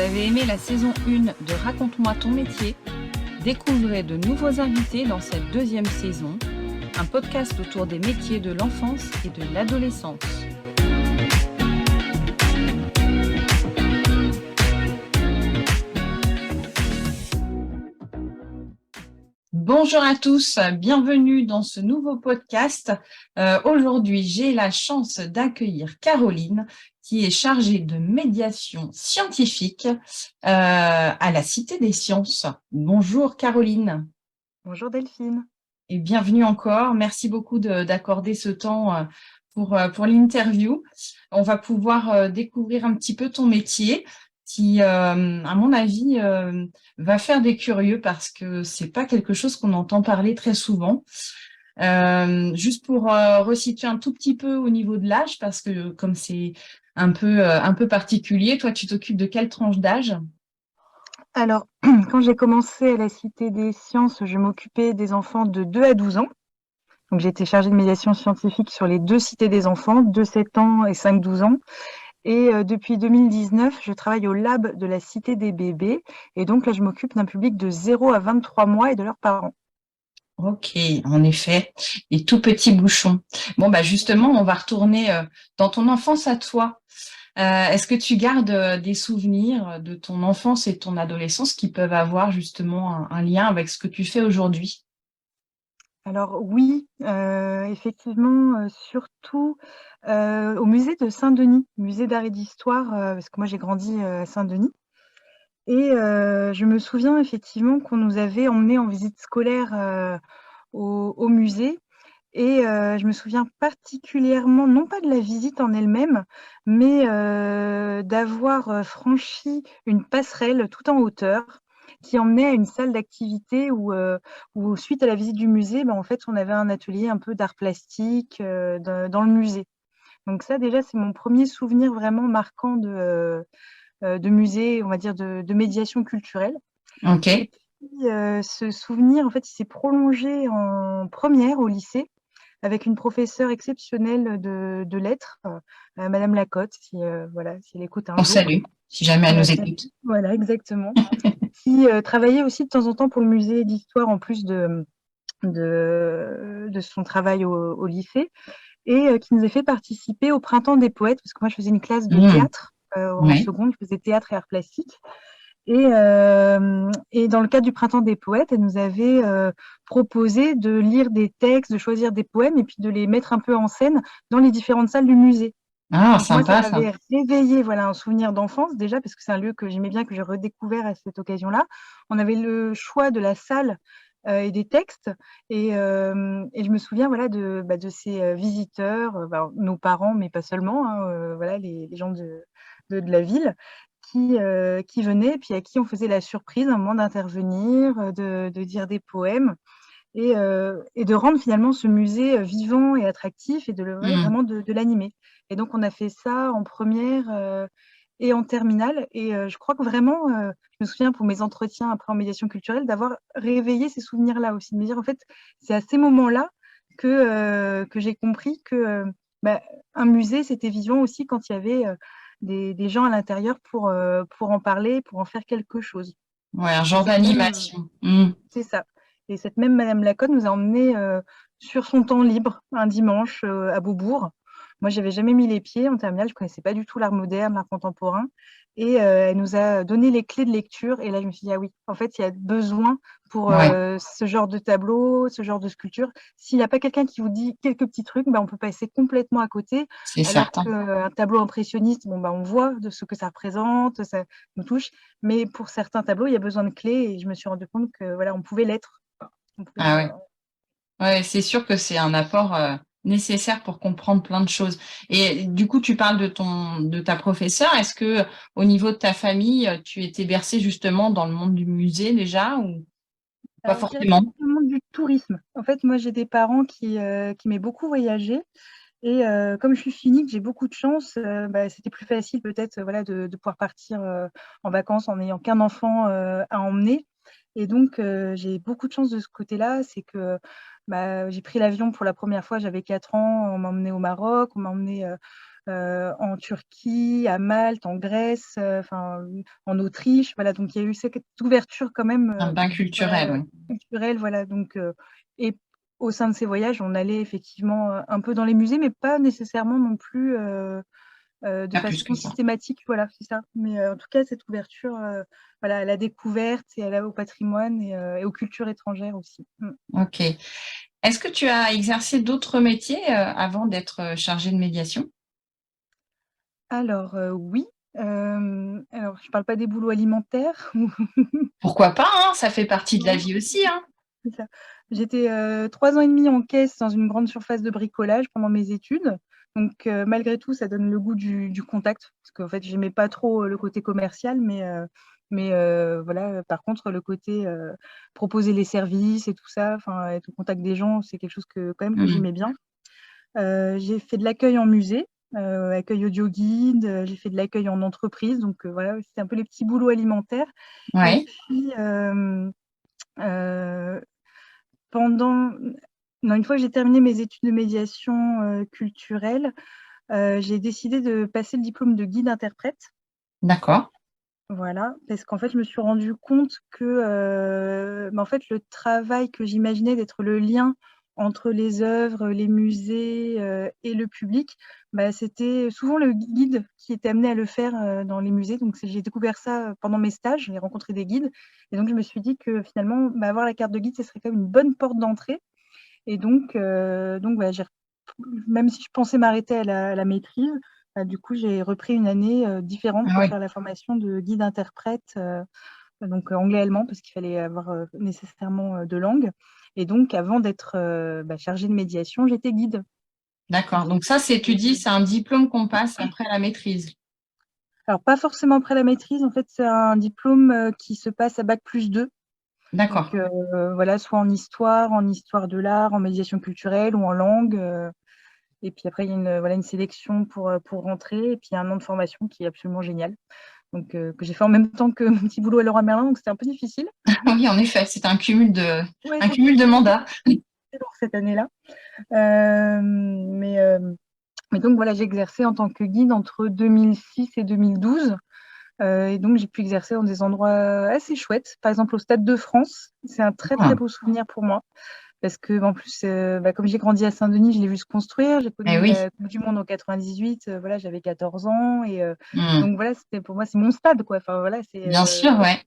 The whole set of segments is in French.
avez aimé la saison 1 de Raconte-moi ton métier, découvrez de nouveaux invités dans cette deuxième saison, un podcast autour des métiers de l'enfance et de l'adolescence. Bonjour à tous, bienvenue dans ce nouveau podcast. Aujourd'hui, j'ai la chance d'accueillir Caroline, qui est chargée de médiation scientifique à la Cité des Sciences. Bonjour Caroline. Bonjour Delphine. Et bienvenue encore. Merci beaucoup d'accorder ce temps pour l'interview. On va pouvoir découvrir un petit peu ton métier qui, à mon avis, va faire des curieux parce que c'est pas quelque chose qu'on entend parler très souvent. Juste pour resituer un tout petit peu au niveau de l'âge, parce que comme c'est un peu particulier, toi, tu t'occupes de quelle tranche d'âge? Alors, quand j'ai commencé à la Cité des Sciences, je m'occupais des enfants de 2 à 12 ans. Donc, j'étais chargée de médiation scientifique sur les 2 cités des enfants, de 7 ans et 5-12 ans. Et depuis 2019, je travaille au lab de la Cité des bébés. Et donc là, je m'occupe d'un public de 0 à 23 mois et de leurs parents. Ok, en effet, les tout petits bouchons. Bon, bah justement, on va retourner dans ton enfance à toi. Est-ce que tu gardes des souvenirs de ton enfance et ton adolescence qui peuvent avoir justement un lien avec ce que tu fais aujourd'hui? Alors oui, effectivement, surtout, au musée de Saint-Denis, musée d'art et d'histoire, parce que moi j'ai grandi, à Saint-Denis. Et je me souviens effectivement qu'on nous avait emmenés en visite scolaire, au musée. Et je me souviens particulièrement, non pas de la visite en elle-même, mais d'avoir, franchi une passerelle tout en hauteur qui emmenait à une salle d'activité où suite à la visite du musée, en fait, on avait un atelier un peu d'art plastique, dans le musée. Donc ça déjà, c'est mon premier souvenir vraiment marquant de musée, on va dire de médiation culturelle. Ok. Et puis, ce souvenir, en fait, il s'est prolongé en première au lycée avec une professeure exceptionnelle de lettres, madame Lacotte, si, voilà, si elle écoute un On jour. salue, si jamais elle nous écoute. Voilà, exactement. Qui, travaillait aussi de temps en temps pour le musée d'histoire en plus de son travail au lycée et qui nous a fait participer au Printemps des poètes, parce que moi je faisais une classe de théâtre, en Ouais. seconde, je faisais théâtre et arts plastiques. Et dans le cadre du Printemps des poètes, elle nous avait proposé de lire des textes, de choisir des poèmes et puis de les mettre un peu en scène dans les différentes salles du musée. Ah, Donc moi, ça sympa ça. m'avait réveillé voilà, un souvenir d'enfance déjà, parce que c'est un lieu que j'aimais bien, que j'ai redécouvert à cette occasion-là. On avait le choix de la salle et des textes. Et je me souviens voilà, de ces visiteurs, nos parents, mais pas seulement, hein, voilà, les gens de la ville, qui venaient, puis à qui on faisait la surprise, un moment d'intervenir, de dire des poèmes et de rendre finalement ce musée vivant et attractif et ouais, Hmm. vraiment de l'animer. Et donc, on a fait ça en première et en terminale. Et je crois que vraiment, je me souviens pour mes entretiens après en médiation culturelle, d'avoir réveillé ces souvenirs-là aussi, de me dire en fait, c'est à ces moments-là que j'ai compris que un musée, c'était vivant aussi quand il y avait des gens à l'intérieur pour en parler, pour en faire quelque chose. Ouais, un Et genre cette même, d'animation. Hmm. c'est ça. Et cette même madame Lacotte nous a emmenés sur son temps libre un dimanche à Beaubourg. Moi, j'avais jamais mis les pieds en terminale, je connaissais pas du tout l'art moderne, l'art contemporain. Et elle nous a donné les clés de lecture. Et là, je me suis dit, ah oui, en fait, il y a besoin pour Ouais, ce genre de tableau, ce genre de sculpture. S'il n'y a pas quelqu'un qui vous dit quelques petits trucs, on peut passer complètement à côté. c'est Alors certain. qu'un tableau impressionniste, on voit de ce que ça représente, ça nous touche. Mais pour certains tableaux, il y a besoin de clés. Et je me suis rendu compte que voilà, on pouvait l'être. On pouvait, Ah ouais. Ouais, c'est sûr que c'est un apport nécessaire pour comprendre plein de choses. Et du coup, tu parles de ta professeure. Est-ce que au niveau de ta famille, tu étais bercée justement dans le monde du musée déjà ou pas Alors, je dirais plus forcément? dans le monde du tourisme. En fait, moi, j'ai des parents qui m'aient beaucoup voyagé. Et comme je suis cynique, j'ai beaucoup de chance. C'était plus facile peut-être voilà, de pouvoir partir en vacances en n'ayant qu'un enfant à emmener. Et donc, j'ai beaucoup de chance de ce côté-là. C'est que j'ai pris l'avion pour la première fois, j'avais 4 ans. On m'a emmenée au Maroc, on m'a emmenée en Turquie, à Malte, en Grèce, en Autriche. Voilà, donc il y a eu cette ouverture quand même Un bain culturel, oui. culturelle. Voilà, donc, et au sein de ces voyages, on allait effectivement un peu dans les musées, mais pas nécessairement non plus de Pas plus façon que ça. systématique. Voilà, c'est ça. Mais en tout cas, cette ouverture voilà, à la découverte et au patrimoine et aux cultures étrangères aussi. Ok. Est-ce que tu as exercé d'autres métiers avant d'être chargée de médiation? Alors, oui, alors je parle pas des boulots alimentaires. Pourquoi pas, hein, ça fait partie de la vie aussi, hein. C'est ça. J'étais 3 ans et demi en caisse dans une grande surface de bricolage pendant mes études. Donc, malgré tout, ça donne le goût du contact parce qu'en fait, j'aimais pas trop le côté commercial, mais voilà, par contre, le côté proposer les services et tout ça, enfin, être au contact des gens, c'est quelque chose que quand même que Mmh. j'aimais bien. J'ai fait de l'accueil en musée, accueil audio guide, j'ai fait de l'accueil en entreprise, donc voilà, c'était un peu les petits boulots alimentaires. Et Ouais, puis, heu, pendant non, une fois que j'ai terminé mes études de médiation culturelle, j'ai décidé de passer le diplôme de guide-interprète. d'accord. Voilà, parce qu'en fait, je me suis rendu compte que, en fait, le travail que j'imaginais d'être le lien entre les œuvres, les musées, et le public, c'était souvent le guide qui était amené à le faire, dans les musées. Donc j'ai découvert ça, pendant mes stages, j'ai rencontré des guides et donc je me suis dit que finalement, avoir la carte de guide, ce serait quand même une bonne porte d'entrée et donc voilà, j'ai même si je pensais m'arrêter à la maîtrise, du coup, j'ai repris une année, différente Ah pour oui, faire la formation de guide-interprète, donc anglais-allemand parce qu'il fallait avoir, nécessairement, 2 langues et donc avant d'être, chargée de médiation, j'étais guide. Donc d'accord. c'était Donc ça, c'est tu dis, c'est un diplôme qu'on passe après la maîtrise? alors pas forcément après la maîtrise, en fait, c'est un diplôme, qui se passe à bac+2. Donc D'accord. voilà, soit en histoire de l'art, en médiation culturelle ou en langue, et puis après il y a une sélection pour rentrer et puis il y a un an de formation qui est absolument génial. Donc que j'ai fait en même temps que mon petit boulot à Leroy Merlin, donc c'était un peu difficile. Oui, en effet, c'est Ouais, un c'était cumul de mandats. lourd cette année-là. Mais donc voilà, j'ai exercé en tant que guide entre 2006 et 2012. Et donc j'ai pu exercer dans des endroits assez chouettes. Par exemple au Stade de France, c'est un très très Ah, beau souvenir pour moi. Parce que en plus, comme j'ai grandi à Saint-Denis, je l'ai vu se construire. J'ai eh connu oui. la Coupe du Monde en 98. Voilà, j'avais 14 ans Mmh. donc voilà, c'était pour moi, c'est mon stade, quoi. Enfin voilà, Bien sûr, ouais.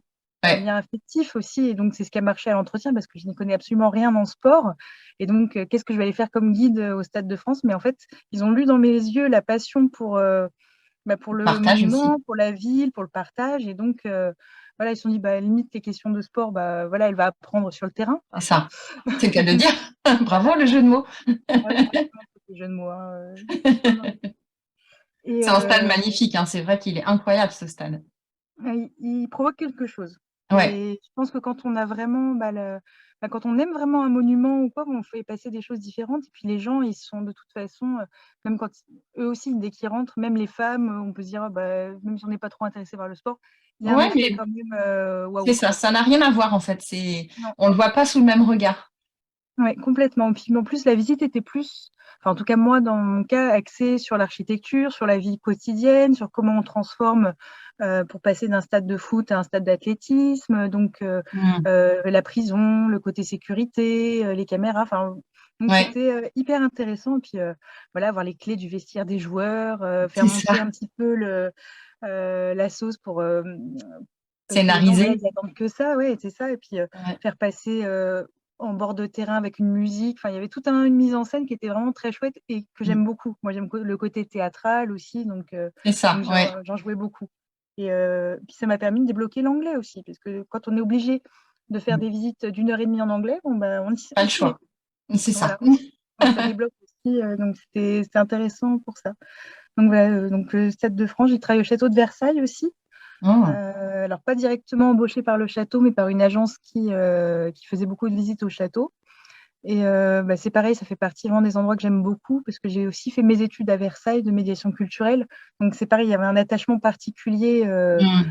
un Ouais. lien affectif aussi et donc c'est ce qui a marché à l'entretien parce que je n'y connais absolument rien en sport et donc qu'est-ce que je vais aller faire comme guide au Stade de France? Mais en fait, ils ont lu dans mes yeux la passion pour le Partage aussi. monument, pour la ville, pour le partage et donc voilà, ils se sont dit: «Limite les questions de sport, voilà, elle va apprendre sur le terrain». C'est ça. C'est le cas de dire. Voilà, Bravo le jeu de mots. ouais, franchement, c'était jeu de mots, hein, non, non et C'est un stade magnifique, hein. C'est vrai qu'il est incroyable ce stade. il provoque quelque chose Ouais. et je pense que quand on a vraiment, quand on aime vraiment un monument ou quoi, on fait passer des choses différentes et puis les gens, ils sont de toute façon, même quand eux aussi, dès qu'ils rentrent, même les femmes, on peut se dire: même si on n'est pas trop intéressé par le sport, il y a un Ouais, effet mais quand même, c'est waouh, ça, quoi. ça n'a rien à voir en fait. Non. On le voit pas sous le même regard. Ouais, complètement. Puis en plus, la visite était plus, enfin, en tout cas moi, dans mon cas, axée sur l'architecture, sur la vie quotidienne, sur comment on transforme pour passer d'un stade de foot à un stade d'athlétisme. Donc Mmh. la prison, le côté sécurité, les caméras. Enfin, donc Ouais, c'était hyper intéressant. Et puis voilà, avoir les clés du vestiaire des joueurs, faire c'est monter ça. un petit peu la sauce pour parce que les gens, voilà, Scénarisé. ils attendent que ça, ouais, c'est ça. Et puis Ouais. faire passer en bord de terrain avec une musique. Enfin, il y avait toute une mise en scène qui était vraiment très chouette et que Mmh. j'aime beaucoup. Moi, j'aime le côté théâtral aussi, donc C'est ça, ouais. j'en jouais beaucoup. Et puis ça m'a permis de débloquer l'anglais aussi, parce que quand on est obligé de faire Mmh. des visites d'1 heure et demie en anglais, bon, Pas on le s'y met. choix. C'est ça. Voilà. Donc ça débloque aussi, donc c'était intéressant pour ça. Donc voilà, donc le Stade de France, j'ai travaillé au château de Versailles aussi. Mmh. Alors pas directement embauchée par le château, mais par une agence qui faisait beaucoup de visites au château. Et c'est pareil, ça fait partie vraiment des endroits que j'aime beaucoup parce que j'ai aussi fait mes études à Versailles de médiation culturelle. Donc c'est pareil, il y avait un attachement particulier Mmh.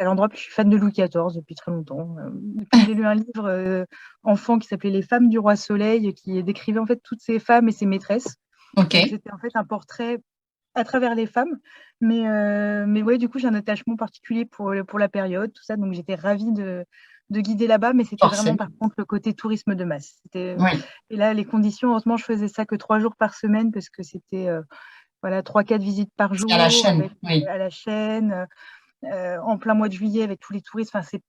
à l'endroit. Puis je suis fan de Louis XIV depuis très longtemps. Depuis que j'ai lu un livre enfant qui s'appelait Les femmes du roi Soleil, qui décrivait en fait toutes ces femmes et ses maîtresses. Donc OK. c'était en fait un portrait à travers les femmes. Mais ouais, du coup, j'ai un attachement particulier pour la période, tout ça. Donc, j'étais ravie de guider là-bas, mais c'était vraiment, forcément. par contre, le côté tourisme de masse. Oui, Et là, les conditions, heureusement, je faisais ça que 3 jours par semaine parce que c'était voilà, 3-4 visites par c'est à la jour chaîne. avec, Oui. à la chaîne, en plein mois de juillet avec tous les touristes. Enfin, c'est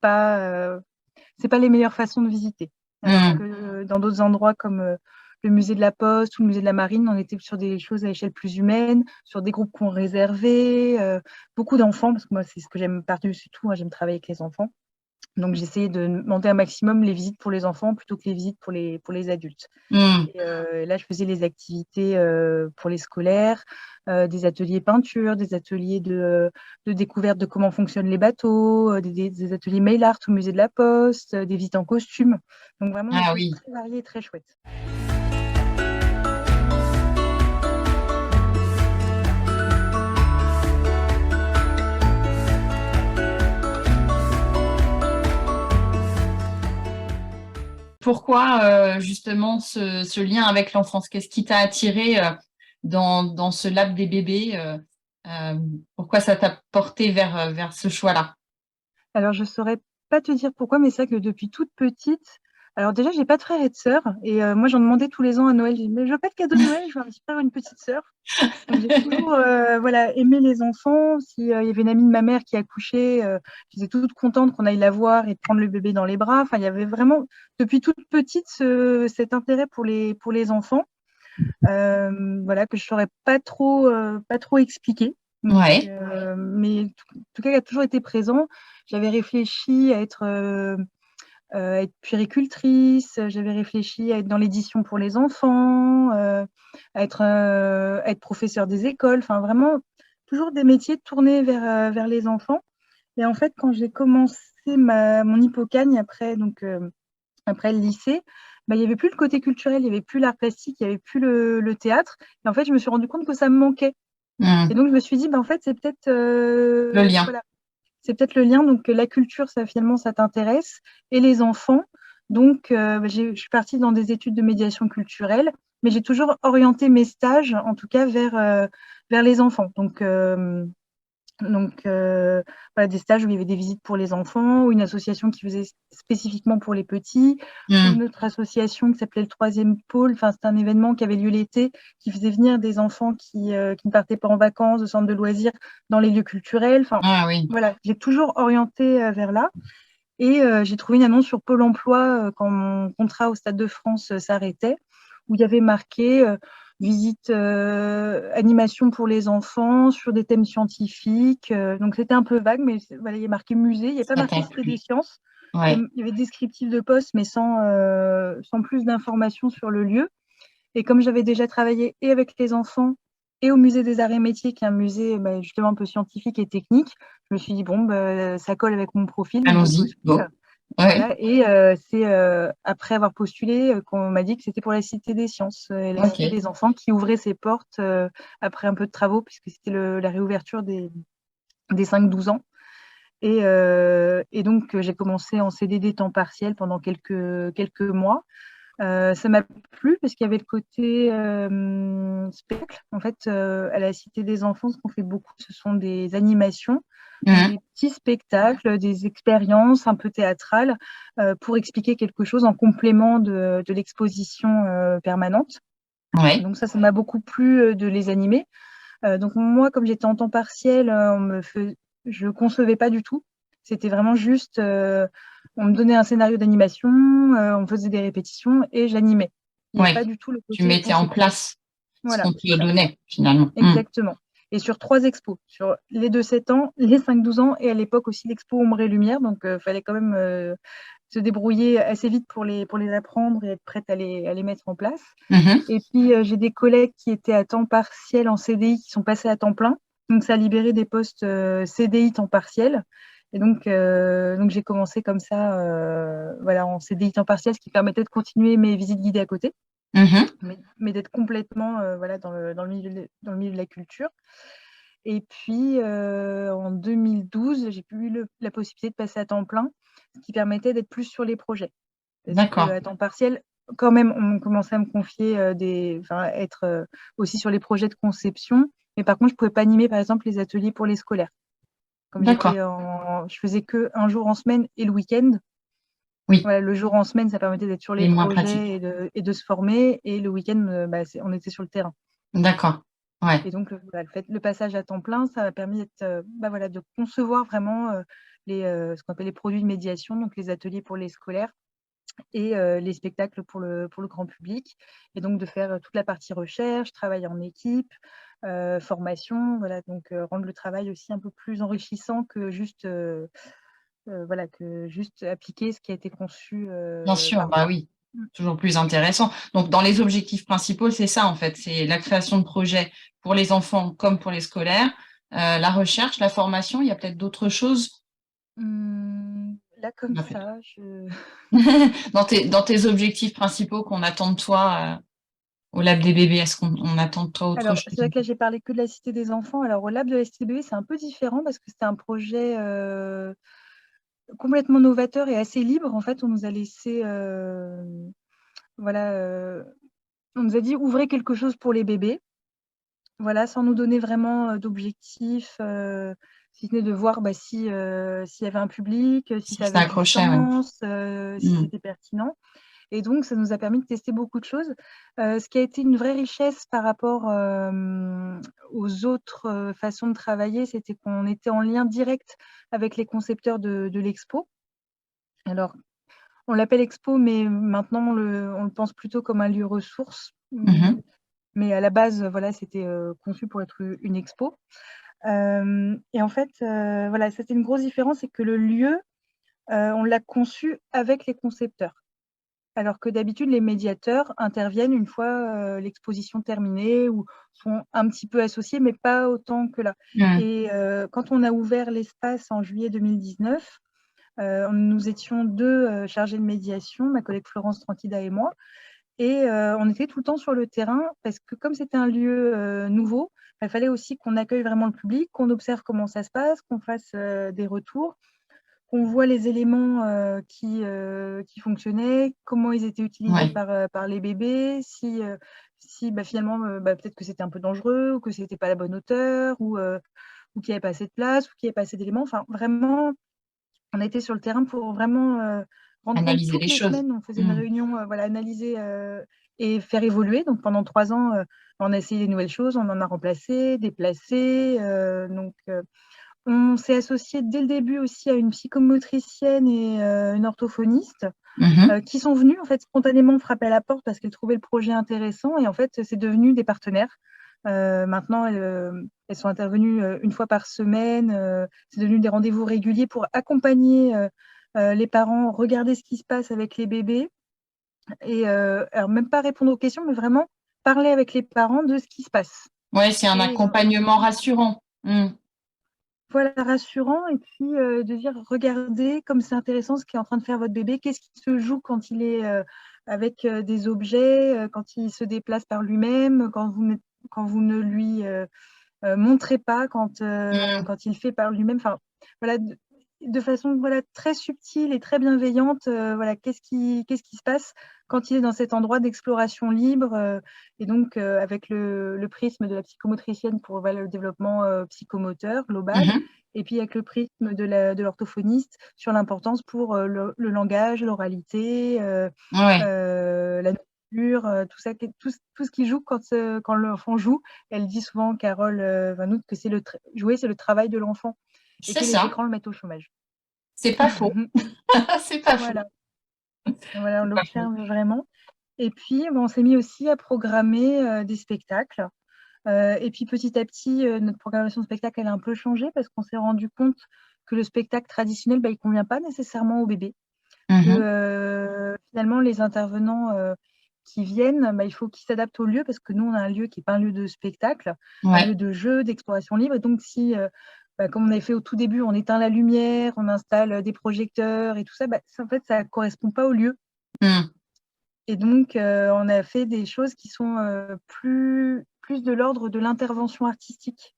pas les meilleures façons de visiter. Alors Mm. que dans d'autres endroits comme le musée de la Poste ou le musée de la Marine, on était sur des choses à échelle plus humaine, sur des groupes qu'on réservait, beaucoup d'enfants, parce que moi, c'est ce que j'aime par-dessus tout, moi, j'aime travailler avec les enfants. Donc, j'essayais de demander un maximum les visites pour les enfants plutôt que les visites pour les adultes. Mm. Et là, je faisais les activités pour les scolaires, des ateliers peinture, des ateliers de découverte de comment fonctionnent les bateaux, des ateliers mail art au musée de la Poste, des visites en costume. Donc vraiment des Ah choses oui. très variées et très chouettes. Pourquoi justement ce lien avec l'enfance? Qu'est-ce qui t'a attiré dans ce lab des bébés? Euh, Pourquoi ça t'a porté vers ce choix-là? Alors, je saurais pas te dire pourquoi, mais c'est vrai que depuis toute petite, alors déjà, j'ai pas de frères et de sœurs, et moi, j'en demandais tous les ans à Noël. Je dis, mais je veux pas de cadeau de Noël, je veux un petit frère ou une petite sœur. Donc, j'ai toujours voilà, aimé les enfants. S'il y avait une amie de ma mère qui accouchait, j'étais toute contente qu'on aille la voir et de prendre le bébé dans les bras. Enfin, il y avait vraiment, depuis toute petite, cet intérêt pour les enfants, voilà, que je ne saurais pas trop expliquer. Donc, Ouais. mais en tout cas, il a toujours été présent. J'avais réfléchi à être puéricultrice, j'avais réfléchi à être dans l'édition pour les enfants, à être professeur des écoles, enfin vraiment toujours des métiers tournés vers les enfants. Et en fait, quand j'ai commencé mon hypocagne après le lycée, bah, il n'y avait plus le côté culturel, il n'y avait plus l'art plastique, il n'y avait plus le théâtre. Et en fait, je me suis rendu compte que ça me manquait. Et Mm. donc, je me suis dit, bah, en fait, c'est peut-être Le lien. voilà, c'est peut-être le lien. Donc, la culture, ça finalement, ça t'intéresse. Et les enfants. Donc, je suis partie dans des études de médiation culturelle, mais j'ai toujours orienté mes stages, en tout cas, vers les enfants. Donc, voilà, des stages où il y avait des visites pour les enfants, ou une association qui faisait spécifiquement pour les petits, ou Mm. une autre association qui s'appelait le Troisième Pôle. Enfin, c'était un événement qui avait lieu l'été, qui faisait venir des enfants qui ne partaient pas en vacances, de centres de loisirs, dans les lieux culturels. Enfin, Ah oui. voilà, j'ai toujours orienté vers là. Et j'ai trouvé une annonce sur Pôle emploi quand mon contrat au Stade de France s'arrêtait, où il y avait marqué visite, animation pour les enfants sur des thèmes scientifiques. Donc c'était un peu vague, mais voilà, il y a marqué musée. Il n'y a pas Ça marqué t'a Cité des plu. sciences. Ouais. Il y avait descriptif de poste, mais sans plus d'informations sur le lieu. Et comme j'avais déjà travaillé et avec les enfants et au musée des arts et métiers, qui est un musée justement un peu scientifique et technique, je me suis dit, bon, ça colle avec mon profil, donc je Allons-y. postule. Bon. Ouais. Voilà. Et c'est après avoir postulé qu'on m'a dit que c'était pour la Cité des Sciences, la Cité Ok. des Enfants, qui ouvrait ses portes après un peu de travaux, puisque c'était la réouverture des 5-12 ans. Et donc, j'ai commencé en CDD temps partiel pendant quelques mois. Ça m'a plu parce qu'il y avait le côté spectacle. En fait, à la Cité des Enfants, ce qu'on fait beaucoup, ce sont des animations, donc Mm. des petits spectacles, des expériences un peu théâtrales pour expliquer quelque chose en complément de l'exposition permanente. Ouais. Donc ça m'a beaucoup plu de les animer. Donc moi, comme j'étais en temps partiel, je ne concevais pas du tout. C'était vraiment juste, on me donnait un scénario d'animation, on faisait des répétitions et j'animais. Il n'y avait Ouais. pas du tout le Tu côté mettais en conception. place ce Voilà, qu'on te c'est ça, donnait finalement. Mm. exactement. Et sur 3 expos, sur les de 7 ans, les 5-12 ans et à l'époque aussi l'expo Ombre et Lumière. Donc, il fallait quand même se débrouiller assez vite pour les apprendre et être prête à les mettre en place. Mhm. Et puis, j'ai des collègues qui étaient à temps partiel en CDI qui sont passés à temps plein. Donc, ça a libéré des postes CDI temps partiel. Et donc j'ai commencé comme ça, voilà, en CDI temps partiel, ce qui permettait de continuer mes visites guidées à côté, Mhm. mais d'être complètement voilà, dans le milieu de la culture. Et puis, en 2012, j'ai eu la possibilité de passer à temps plein, ce qui permettait d'être plus sur les projets. Parce D'accord. qu'à temps partiel, quand même, on commençait à me confier enfin, être aussi sur les projets de conception. Mais par contre, je pouvais pas animer, par exemple, les ateliers pour les scolaires. Comme D'accord. je faisais que un jour en semaine et le week-end. Oui, Voilà, le jour en semaine, ça permettait d'être sur et les moins projets pratique. et de se former. Et le week-end, on était sur le terrain. D'accord. Ouais. Et donc, voilà, le passage à temps plein, ça a permis voilà, de concevoir vraiment ce qu'on appelle les produits de médiation, donc les ateliers pour les scolaires et les spectacles pour le grand public. Et donc, de faire toute la partie recherche, travail en équipe, formation, voilà, donc rendre le travail aussi un peu plus enrichissant que voilà, que juste appliquer ce qui a été conçu Bien sûr, par bah moi. oui, Mmh. toujours plus intéressant. Donc, dans les objectifs principaux, c'est ça en fait, c'est la création de projets pour les enfants comme pour les scolaires, la recherche, la formation. Il y a peut-être d'autres choses? Là, comme On a fait tout. ça, je Dans tes objectifs principaux qu'on attend de toi, au Lab des bébés, est-ce qu'on attend de toi autre Alors, chose c'est vrai que là, j'ai parlé que de la Cité des enfants. Alors, au Lab de la Cité des bébés, c'est un peu différent parce que c'était un projet complètement novateur et assez libre. En fait, on nous a laissé, voilà, on nous a dit: «Ouvrez quelque chose pour les bébés». Voilà, sans nous donner vraiment d'objectifs, si ce n'est de voir, s'il y avait un public, si si ça ça avait du accrochait, ouais. sens, si Mmh. c'était pertinent. Et donc, ça nous a permis de tester beaucoup de choses. Ce qui a été une vraie richesse par rapport, aux autres, façons de travailler, c'était qu'on était en lien direct avec les concepteurs de l'expo. Alors, on l'appelle expo, mais maintenant on le pense plutôt comme un lieu ressource. Mmh. Mais à la base, voilà, c'était, conçu pour être une expo. Et en fait, voilà, c'était une grosse différence, c'est que le lieu, on l'a conçu avec les concepteurs. Alors que d'habitude, les médiateurs interviennent une fois, l'exposition terminée ou sont un petit peu associés, mais pas autant que là. Mmh. Et quand on a ouvert l'espace en juillet 2019, nous étions 2 chargés de médiation, ma collègue Florence Tranquida et moi. Et on était tout le temps sur le terrain parce que comme c'était un lieu nouveau, il fallait aussi qu'on accueille vraiment le public, qu'on observe comment ça se passe, qu'on fasse des retours, qu'on voit les éléments qui fonctionnaient, comment ils étaient utilisés Ouais. par les bébés, si finalement peut-être que c'était un peu dangereux ou que c'était pas la bonne hauteur ou qu'il y avait pas assez de place ou qu'il y avait pas assez d'éléments. Enfin, vraiment, on a été sur le terrain pour vraiment rendre compte Analyser toutes les les choses. semaines. On faisait une Mmh. réunion, voilà, analyser et faire évoluer. Donc pendant 3 ans, on a essayé des nouvelles choses, on en a remplacé, déplacé. On s'est associé dès le début aussi à une psychomotricienne et une orthophoniste Mmh. qui sont venues en fait spontanément frapper à la porte parce qu'elles trouvaient le projet intéressant et en fait c'est devenu des partenaires. Maintenant elles sont intervenues une fois par semaine. C'est devenu des rendez-vous réguliers pour accompagner les parents, regarder ce qui se passe avec les bébés et alors même pas répondre aux questions, mais vraiment parler avec les parents de ce qui se passe. Ouais, c'est un Et accompagnement rassurant. Mmh. voilà, rassurant et puis de dire: «Regardez comme c'est intéressant ce qu'est en train de faire votre bébé. Qu'est-ce qui se joue quand il est, avec, des objets, quand il se déplace par lui-même, quand vous ne lui, montrez pas, Mmh. quand il fait par lui-même». Enfin, voilà, de façon, voilà, très subtile et très bienveillante, voilà, qu'est-ce qui se passe quand il est dans cet endroit d'exploration libre, et donc avec le prisme de la psychomotricienne pour, voilà, le développement, psychomoteur global Mmh. et puis avec le prisme de l'orthophoniste sur l'importance pour, le langage, l'oralité, Ouais. la nourriture, tout ça, tout ce qui joue quand l'enfant joue. Elle dit souvent, Carole Van Hout, que jouer, c'est le travail de l'enfant et C'est que les ça, écrans le mettent au chômage. c'est pas faux. C'est pas faux. Voilà, voilà, on C'est pas faux. l'observe vraiment et puis, on s'est mis aussi à programmer, des spectacles, et puis petit à petit, notre programmation de spectacle, elle a un peu changé parce qu'on s'est rendu compte que le spectacle traditionnel, il convient pas nécessairement aux bébés. Que, Mmh. finalement les intervenants, qui viennent, il faut qu'ils s'adaptent au lieu parce que nous, on a un lieu qui est pas un lieu de spectacle, un Ouais. lieu de jeu, d'exploration libre et donc si, comme on avait fait au tout début, on éteint la lumière, on installe, des projecteurs et tout ça, ça en fait, ça correspond pas au lieu Mmh. et donc on a fait des choses qui sont, plus de l'ordre de l'intervention artistique.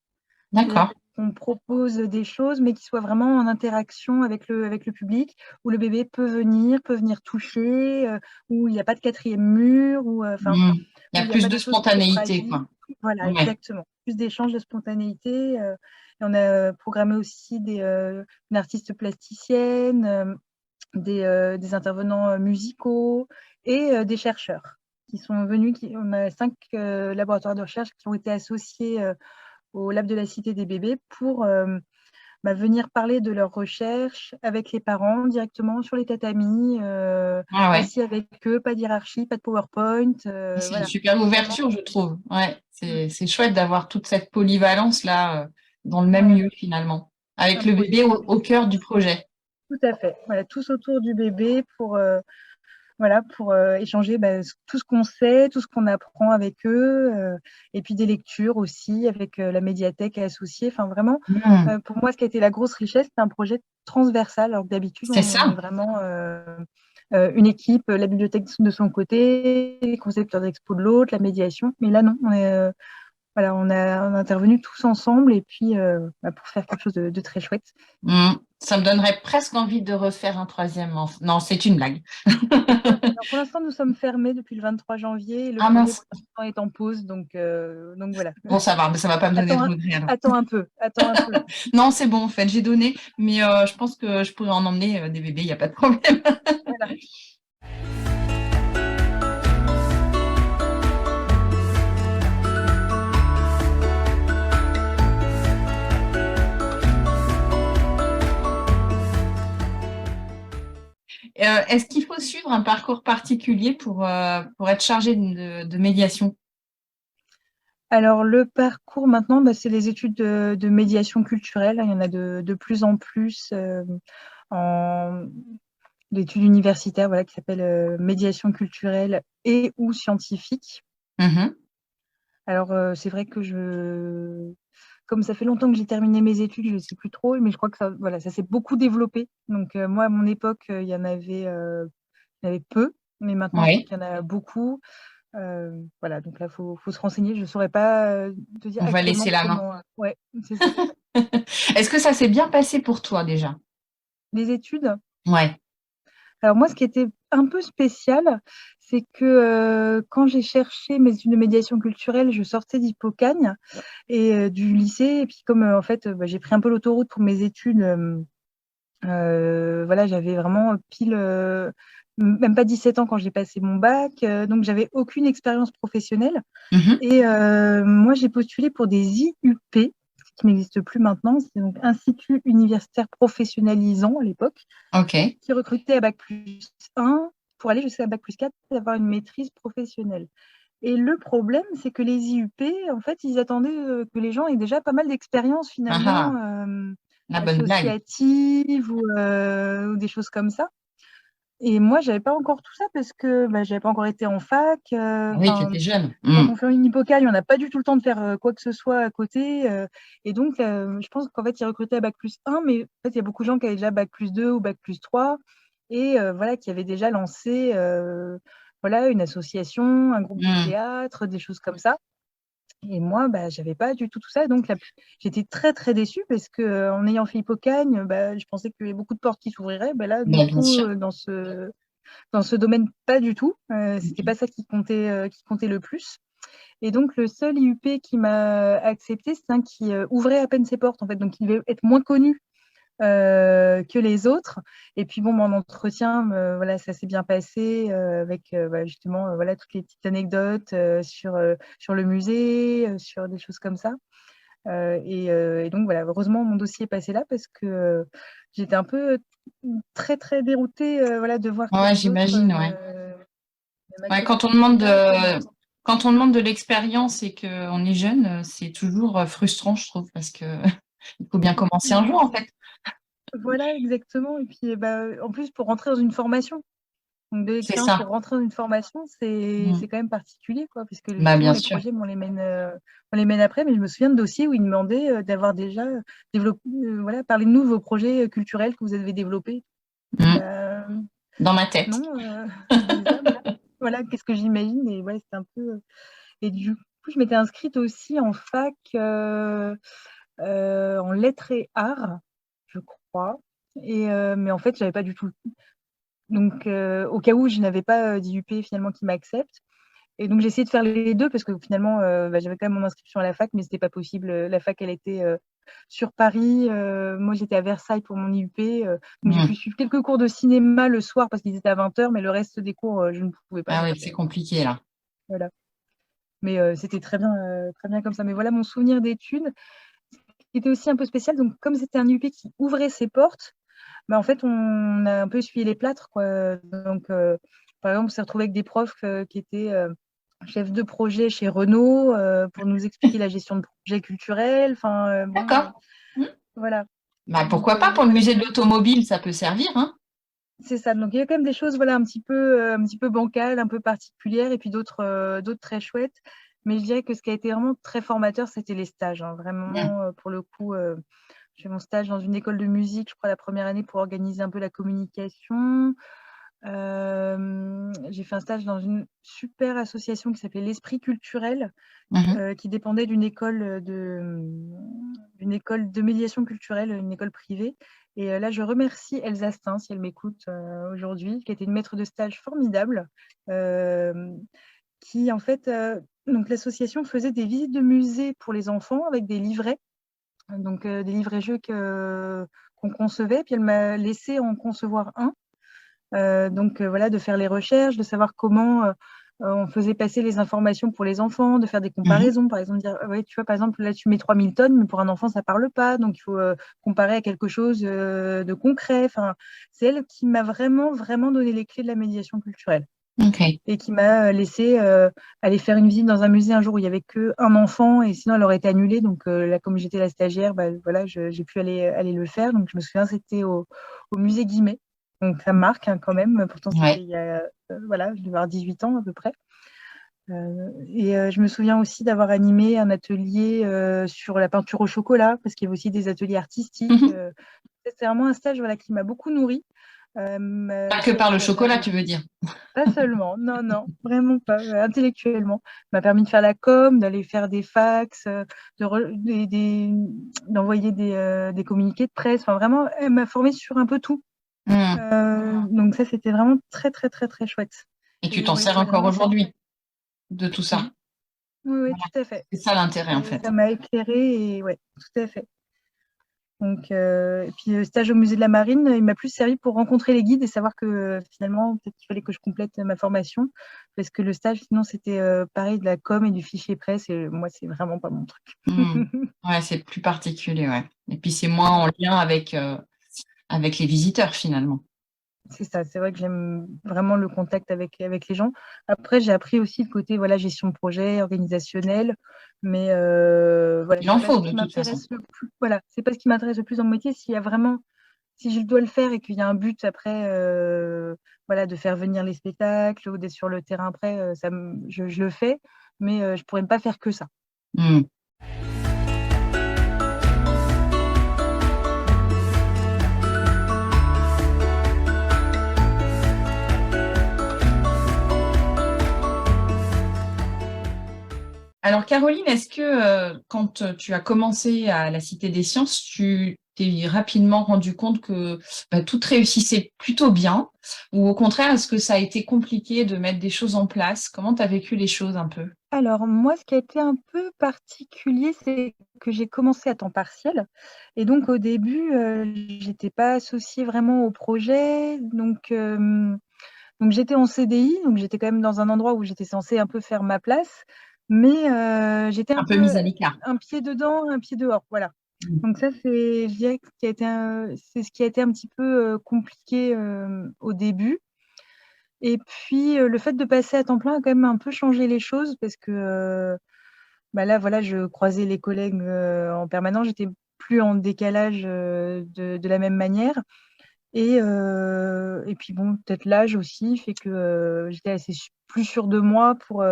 C'est-à-dire D'accord. qu'on propose des choses, mais qui soient vraiment en interaction avec le public, où le bébé peut venir toucher, où il y a pas de 4e mur, Mmh. Il y a où il y a plus pas de de choses trop spontanéité, fragiles. quoi. Voilà, Ouais. exactement. plus d'échanges, de spontanéité. Et on a programmé aussi une artiste plasticienne, des intervenants musicaux et des chercheurs qui sont venus. On a 5 laboratoires de recherche qui ont été associés au Lab de la Cité des bébés pour venir parler de leurs recherches avec les parents directement sur les tatamis, Ah ouais. assis avec eux, pas de hiérarchie, pas de PowerPoint. C'est une Voilà. super Vraiment. ouverture, je trouve. Ouais, c'est chouette d'avoir toute cette polyvalence là dans le même Ouais, lieu finalement, avec un le projet bébé au cœur du projet. tout à fait. Voilà, tous autour du bébé pour échanger tout ce qu'on sait, tout ce qu'on apprend avec eux, et puis des lectures aussi avec la médiathèque associée. Enfin, vraiment, Hmm, pour moi, ce qui a été la grosse richesse, c'est un projet transversal, alors que d'habitude, c'est on est ça. vraiment une équipe, la bibliothèque de son côté, les concepteurs d'expo de l'autre, la médiation. Mais là, non, on a intervenu tous ensemble et puis pour faire quelque chose de très chouette. Hmm, ça me donnerait presque envie de refaire un troisième. Non, c'est une blague. Alors, pour l'instant, nous sommes fermés depuis le 23 janvier et le Ah projet mince. pour l'instant est en pause. Donc voilà. Bon, ça va, mais ça va pas me donner de Attends, regrets alors. attends un peu, attends un peu. Non, c'est bon en fait, j'ai donné, mais je pense que je pourrais en emmener des bébés, il n'y a pas de problème. Voilà. Est-ce qu'il faut suivre un parcours particulier pour être chargé de médiation? Alors, le parcours maintenant, c'est les études de médiation culturelle. Il y en a de plus en plus en d'études universitaires, voilà, qui s'appellent médiation culturelle et ou scientifique. Mhm. Alors, c'est vrai que comme ça fait longtemps que j'ai terminé mes études, je ne sais plus trop, mais je crois que ça s'est beaucoup développé. Donc, moi, à mon époque, il y en avait peu, mais maintenant, je crois Oui, qu'il y en a beaucoup. Voilà, donc là, faut se renseigner. Je ne saurais pas te dire on va actuellement laisser la main. comment. Ouais, c'est ça. Est-ce que ça s'est bien passé pour toi déjà? Les études. Ouais. Alors moi, ce qui était un peu spécial, c'est que quand j'ai cherché mes études de médiation culturelle, je sortais d'Hippocagne et du lycée. Et puis comme en fait, j'ai pris un peu l'autoroute pour mes études, voilà, j'avais vraiment pile, même pas 17 ans quand j'ai passé mon bac, donc j'avais aucune expérience professionnelle. Mhm. Et moi, j'ai postulé pour des IUP, qui n'existent plus maintenant, c'est donc Institut universitaire professionnalisant à l'époque, Ok. qui recrutait à bac+1 pour aller jusqu'à bac+4 et avoir une maîtrise professionnelle. Et le problème, c'est que les IUP, en fait, ils attendaient que les gens aient déjà pas mal d'expérience Ah finalement ah, la bonne blague. associative ou des choses comme ça. Et moi, j'avais pas encore tout ça parce que j'avais pas encore été en fac. Ah oui, tu étais jeune. Quand Hmm. on fait une hypocagne, on n'a pas du tout le temps de faire quoi que ce soit à côté. Et donc, je pense qu'en fait, ils recrutaient à bac+1, mais en fait, il y a beaucoup de gens qui avaient déjà bac+2 ou bac+3 et voilà, qui avaient déjà lancé voilà, une association, un groupe de Hmm. théâtre, des choses comme ça. Et moi, j'avais pas du tout tout ça. Donc, j'étais très, très déçue parce que en ayant fait hypocagne, je pensais qu'il y avait beaucoup de portes qui s'ouvriraient. Là, du Bien coup, sûr. dans ce domaine, pas du tout. C'était pas ça qui comptait le plus. Et donc, le seul IUP qui m'a accepté, c'est un qui ouvrait à peine ses portes, en fait. Donc, il devait être moins connu que les autres. Et puis, bon, mon entretien, voilà, ça s'est bien passé avec justement voilà, toutes les petites anecdotes sur le musée, sur des choses comme ça. Et donc, voilà, heureusement, mon dossier est passé là parce que j'étais un peu très, très déroutée voilà, de voir que Ouais, les autres j'imagine, ouais. ne Ouais, m'acceptaient pas comme. quand on demande de l'expérience et qu'on est jeune, c'est toujours frustrant, je trouve, parce que il faut bien commencer un jour, en fait. Voilà, exactement. Et puis, en plus, pour rentrer dans une formation, donc de C'est l'expérience pour ça. rentrer dans une formation, c'est Mm. quand même particulier, quoi, puisque Bah, souvent bien les sûr. projets, on les mène après. Mais je me souviens de dossiers où ils demandaient d'avoir déjà développé, voilà, parlez-nous de vos projets culturels que vous avez développés. Mm. Bah, Dans ma tête. non, je disais, voilà, qu'est-ce que j'imagine. Et ouais, c'était un peu. Et du coup, je m'étais inscrite aussi en fac en lettres et arts, je crois. Mais en fait, j'avais pas du tout. Donc, au cas où je n'avais pas d'IUP finalement qui m'accepte. Et donc, j'ai essayé de faire les deux parce que finalement, j'avais quand même mon inscription à la fac, mais c'était pas possible. La fac, elle était sur Paris. Moi, j'étais à Versailles pour mon IUP. Donc, j'ai pu suivre quelques cours de cinéma le soir parce qu'ils étaient à 20h, mais le reste des cours, je ne pouvais pas. Ah Donc, oui, c'est compliqué là. voilà. Mais c'était très bien comme ça. Mais voilà mon souvenir d'études, qui était aussi un peu spécial. Donc, comme c'était un IUP qui ouvrait ses portes, en fait, on a un peu essuyé les plâtres, quoi. Donc, par exemple, on s'est retrouvé avec des profs qui étaient chefs de projet chez Renault pour nous expliquer la gestion de projets culturels. Enfin, D'accord. voilà. Bah, Donc, pourquoi pas pour le voilà, musée de l'automobile, ça peut servir, hein? c'est ça. Donc, il y a quand même des choses, voilà, un petit peu bancales, un peu particulières, et puis d'autres très chouettes. Mais je dirais que ce qui a été vraiment très formateur, c'était les stages, hein. Vraiment, pour le coup, j'ai fait mon stage dans une école de musique, je crois, la première année pour organiser un peu la communication. J'ai fait un stage dans une super association qui s'appelait l'Esprit culturel, qui dépendait d'une école de médiation culturelle, une école privée. Et là, je remercie Elsa Astin, si elle m'écoute aujourd'hui, qui était une maître de stage formidable, qui en fait, donc l'association faisait des visites de musées pour les enfants avec des livrets, donc des livrets-jeux qu'on concevait, puis elle m'a laissé en concevoir un. Donc voilà, de faire les recherches, de savoir comment on faisait passer les informations pour les enfants, de faire des comparaisons, par exemple, dire, ouais, tu vois, par exemple, là, tu mets 3000 tonnes, mais pour un enfant, ça parle pas, donc il faut comparer à quelque chose de concret. Enfin, c'est elle qui m'a vraiment, vraiment donné les clés de la médiation culturelle. Ok. Et qui m'a laissé aller faire une visite dans un musée un jour où il n'y avait qu'un enfant, et sinon elle aurait été annulée. Donc là, comme j'étais la stagiaire, voilà, j'ai pu aller le faire. Donc je me souviens, c'était au musée Guimet. Donc ça me marque, hein, quand même. Pourtant, c'était Ouais. il y a, voilà, je devais avoir 18 ans à peu près. Et je me souviens aussi d'avoir animé un atelier sur la peinture au chocolat, parce qu'il y avait aussi des ateliers artistiques. C'est vraiment un stage, voilà, qui m'a beaucoup nourrie. Pas que par le chocolat, tu veux dire. Pas seulement, non, non, vraiment pas. Intellectuellement, m'a permis de faire la com, d'aller faire des fax, d'envoyer des communiqués de presse. Enfin, vraiment, elle m'a formée sur un peu tout. Donc ça, c'était vraiment très, très, très, très chouette. Et tu Et t'en ouais, sers encore vraiment, aujourd'hui de tout ça. oui, oui, oui, Voilà. tout à fait. C'est ça l'intérêt, en fait. Ça m'a éclairée et ouais, tout à fait. Donc, et puis le stage au musée de la Marine, il m'a plus servi pour rencontrer les guides et savoir que finalement, peut-être qu'il fallait que je complète ma formation. Parce que le stage, sinon, c'était pareil, de la com et du fichier presse. Et moi, c'est vraiment pas mon truc. Ouais, c'est plus particulier, ouais. Et puis c'est moins en lien avec les visiteurs, finalement. C'est ça, c'est vrai que j'aime vraiment le contact avec les gens. Après, j'ai appris aussi le côté, voilà, gestion de projet, organisationnel. Mais voilà, Il c'est en pas ce faut, qui de toute façon. m'intéresse le plus. Voilà, c'est pas ce qui m'intéresse le plus dans mon métier. S'il y a vraiment, si je dois le faire et qu'il y a un but après, voilà, de faire venir les spectacles ou d'être sur le terrain après, je le fais, mais je pourrais pas faire que ça. Hmm. Alors, Caroline, est-ce que quand tu as commencé à la Cité des Sciences, tu t'es rapidement rendu compte que tout réussissait plutôt bien, ou au contraire, est-ce que ça a été compliqué de mettre des choses en place? Comment tu as vécu les choses un peu? Alors moi, ce qui a été un peu particulier, c'est que j'ai commencé à temps partiel et donc au début, j'étais pas associée vraiment au projet. Donc j'étais en CDI, donc j'étais quand même dans un endroit où j'étais censée un peu faire ma place, mais j'étais un Un peu peu mise à l'écart. un pied dedans, un pied dehors, voilà. Hmm. Donc ça, je dirais que c'est ce qui a été un petit peu compliqué au début. Et puis le fait de passer à temps plein a quand même un peu changé les choses parce que là, voilà, je croisais les collègues en permanence, j'étais plus en décalage de la même manière. Et puis bon, peut-être l'âge aussi fait que j'étais plus sûre de moi pour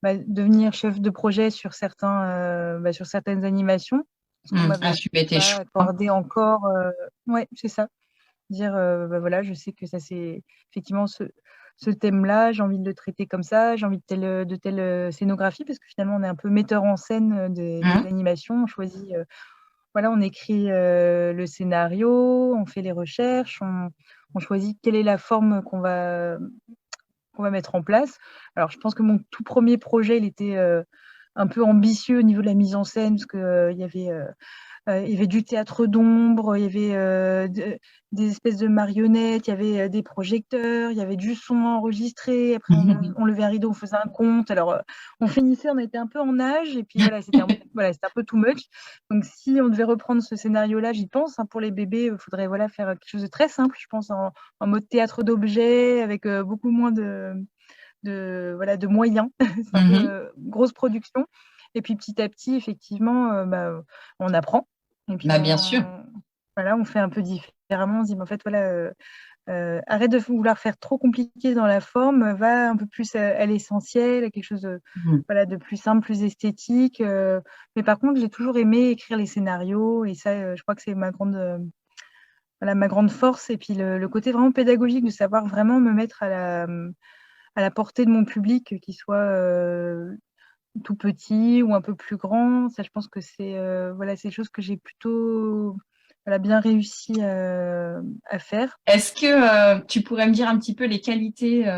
devenir chef de projet sur certaines animations, parce qu'on m'avait Assumer tes pas choix. accordé encore. Ouais, c'est ça. Dire, voilà, je sais que ça c'est effectivement ce thème-là, j'ai envie de le traiter comme ça, j'ai envie de telle scénographie, parce que finalement on est un peu metteur en scène des animations, on choisit, voilà, on écrit le scénario, on fait les recherches, on choisit quelle est la forme qu'on va mettre en place. Alors, je pense que mon tout premier projet, il était un peu ambitieux au niveau de la mise en scène, parce que il y avait du théâtre d'ombre, il y avait des espèces de marionnettes, il y avait des projecteurs, il y avait du son enregistré. Après, on levait un rideau, on faisait un conte. Alors, on finissait, on était un peu en âge, et puis voilà, c'était un peu too much. Donc, si on devait reprendre ce scénario-là, j'y pense, hein, pour les bébés, il faudrait faire quelque chose de très simple, je pense, en mode théâtre d'objets, avec beaucoup moins de moyens. C'est un peu grosse production. Et puis petit à petit, effectivement, on apprend. Et puis Bien sûr. on fait un peu différemment. On se dit, en fait, arrête de vouloir faire trop compliqué dans la forme, va un peu plus à l'essentiel, à quelque chose de plus simple, plus esthétique. Mais par contre, j'ai toujours aimé écrire les scénarios, et ça, je crois que c'est ma grande force. Et puis le côté vraiment pédagogique, de savoir vraiment me mettre à la portée de mon public, qu'il soit tout petit ou un peu plus grand. Ça, je pense que c'est des choses que j'ai plutôt bien réussi à faire. Est-ce que tu pourrais me dire un petit peu les qualités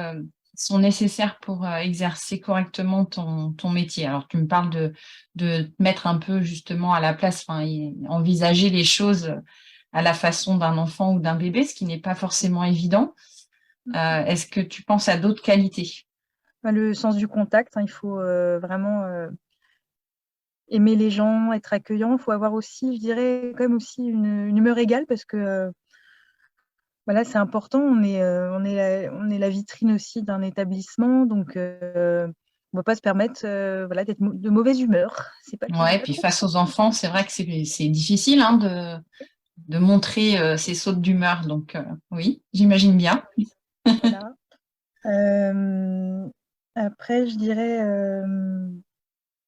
qui sont nécessaires pour exercer correctement ton métier? Alors, tu me parles de te mettre un peu justement à la place, enfin, envisager les choses à la façon d'un enfant ou d'un bébé, ce qui n'est pas forcément évident. Est-ce que tu penses à d'autres qualités? Le sens du contact, hein, il faut vraiment aimer les gens, être accueillant. Il faut avoir aussi, je dirais, quand même aussi une humeur égale, parce que c'est important. On est la vitrine aussi d'un établissement, donc on ne va pas se permettre d'être de mauvaise humeur. C'est pas Ouais, pas puis trop face trop. aux enfants, c'est vrai que c'est difficile, hein, de montrer ces sautes d'humeur. Donc, oui, j'imagine bien. Voilà. Après, je dirais,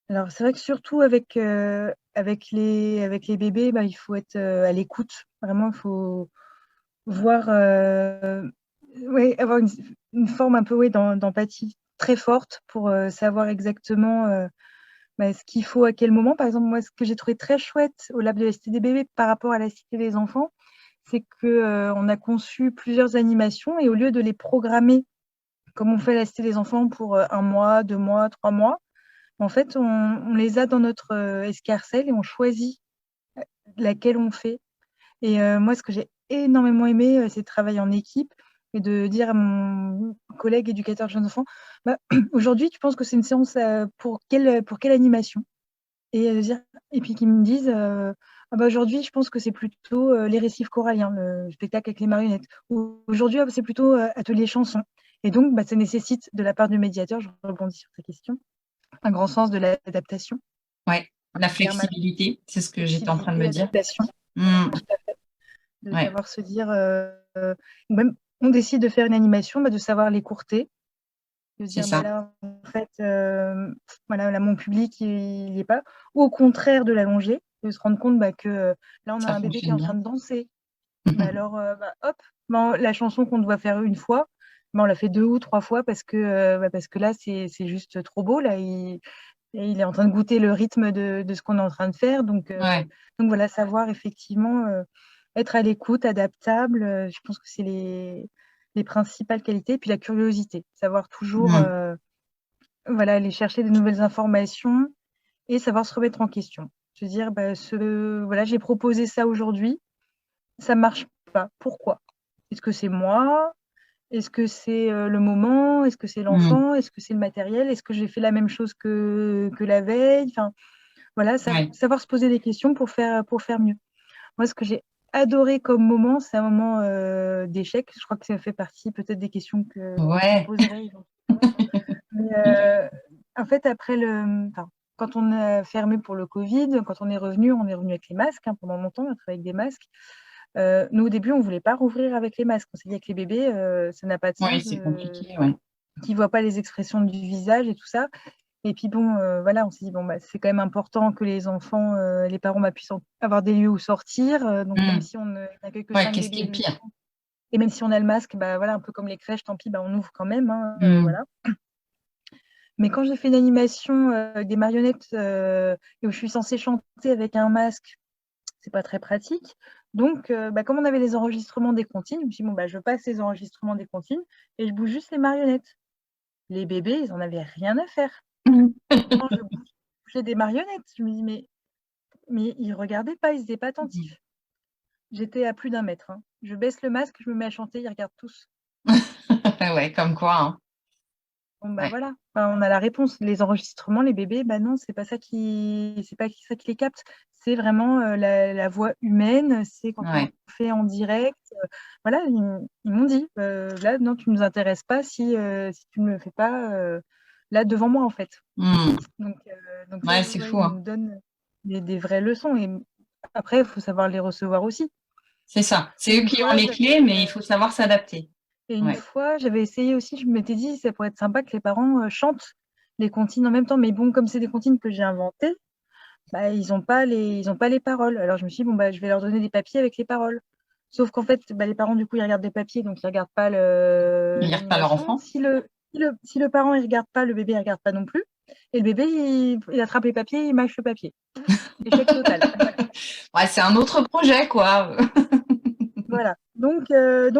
alors c'est vrai que surtout avec les bébés, il faut être à l'écoute. Vraiment, il faut voir, avoir une forme un peu, d'empathie très forte, pour savoir exactement ce qu'il faut à quel moment. Par exemple, moi, ce que j'ai trouvé très chouette au Lab de la Cité des bébés par rapport à la Cité des enfants, c'est qu'on a conçu plusieurs animations, et au lieu de les programmer comme on fait la Cité des enfants pour 1 mois, 2 mois, 3 mois, en fait, on les a dans notre escarcelle, et on choisit laquelle on fait. Et moi, ce que j'ai énormément aimé, c'est de travailler en équipe, et de dire à mon collègue éducateur de jeunes enfants, aujourd'hui, tu penses que c'est une séance pour quelle animation? Et puis qu'ils me disent, aujourd'hui, je pense que c'est plutôt les récifs coralliens, le spectacle avec les marionnettes. Ou aujourd'hui, c'est plutôt atelier chanson. Et donc, ça nécessite, de la part du médiateur, je rebondis sur ta question, un grand sens de l'adaptation. Ouais, la flexibilité, c'est ce que j'étais en train de Flexibilité, me dire. adaptation, Mmh. tout à fait. De Ouais, savoir se dire, ou même on décide de faire une animation, de savoir l'écourter, de c'est dire, ça. là, en fait, là, mon public, il n'y est pas. Ou au contraire, de l'allonger, de se rendre compte que là, on a Ça un bébé qui est fonctionne en bien. train de danser. Alors, hop, la chanson qu'on doit faire une fois, on la fait 2 ou 3 fois, parce que là, c'est juste trop beau. Là, il est en train de goûter le rythme de ce qu'on est en train de faire. Ouais. Donc voilà, savoir effectivement être à l'écoute, adaptable, je pense que c'est les principales qualités. Puis la curiosité, savoir toujours Mmh. aller chercher des nouvelles informations, et savoir se remettre en question. Se dire, j'ai proposé ça aujourd'hui, ça marche pas. Pourquoi? Est-ce que c'est moi? Est-ce que c'est le moment? Est-ce que c'est Mmh. l'enfant? Est-ce que c'est le matériel? Est-ce que j'ai fait la même chose que la veille? Enfin, voilà, Ouais. savoir se poser des questions pour faire mieux. Moi, ce que j'ai adoré comme moment, c'est un moment d'échec. Je crois que ça fait partie peut-être des questions que tu me Ouais. poserais éventuellement. Mais en fait, quand on a fermé pour le Covid, quand on est revenu avec les masques, hein, pendant longtemps, on a travaillé avec des masques. Nous, au début, on ne voulait pas rouvrir avec les masques. On s'est dit, avec les bébés, ça n'a pas de Oui, sens, c'est compliqué, ouais. qu'ils ne voient pas les expressions du visage et tout ça. Et puis bon, on s'est dit, bon, c'est quand même important que les enfants, les parents, puissent avoir des lieux où sortir. Donc même Mmh. si on n'accueille que Ouais, 5 qu'est-ce qui bébés est le le pire? temps, et même si on a le masque, un peu comme les crèches, tant pis, on ouvre quand même, hein, Mmh. voilà. Mais quand j'ai fait une animation avec des marionnettes, et où je suis censée chanter avec un masque, c'est pas très pratique. Donc, comme on avait les enregistrements des comptines, je me suis dit, bon, je passe les enregistrements des comptines, et je bouge juste les marionnettes. Les bébés, ils en avaient rien à faire. Quand je bougeais des marionnettes, je me dis: «Mais ils regardaient pas, ils étaient pas attentifs». J'étais à plus d'1 mètre, hein. Je baisse le masque, je me mets à chanter, ils regardent tous. Ouais, comme quoi, hein. Bon, bah, Ouais, voilà, enfin, on a la réponse. Les enregistrements, les bébés, bah, non, c'est pas ça qui les capte. C'est vraiment, la voix humaine, c'est quand on ouais. fait en direct, voilà, ils m'ont dit: «Là, non, tu nous intéresses pas si tu ne le fais pas, là, devant moi, en fait». Mmh. Donc ça, Ouais, oui, c'est ouais, fou, ils hein. nous donnent des vraies leçons et après, il faut savoir les recevoir aussi. C'est ça. Et C'est eux une qui ont fois, les clés, mais il faut savoir s'adapter. Ouais. j'avais essayé aussi, je m'étais dit: «Ça pourrait être sympa que les parents, chantent les comptines en même temps», mais bon, comme c'est des comptines que j'ai inventées, bah, ils ont pas les paroles. Alors je me suis dit: «Bon, bah, je vais leur donner des papiers avec les paroles». Sauf qu'en fait, bah, les parents, du coup, ils regardent des papiers, donc ils regardent pas Ils regardent pas leur l'animation. enfant. Si le parent, il regarde pas, le bébé, il regarde pas non plus et le bébé, il attrape les papiers, il mâche le papier. Échec total. Ouais, c'est un autre projet, quoi. Voilà, donc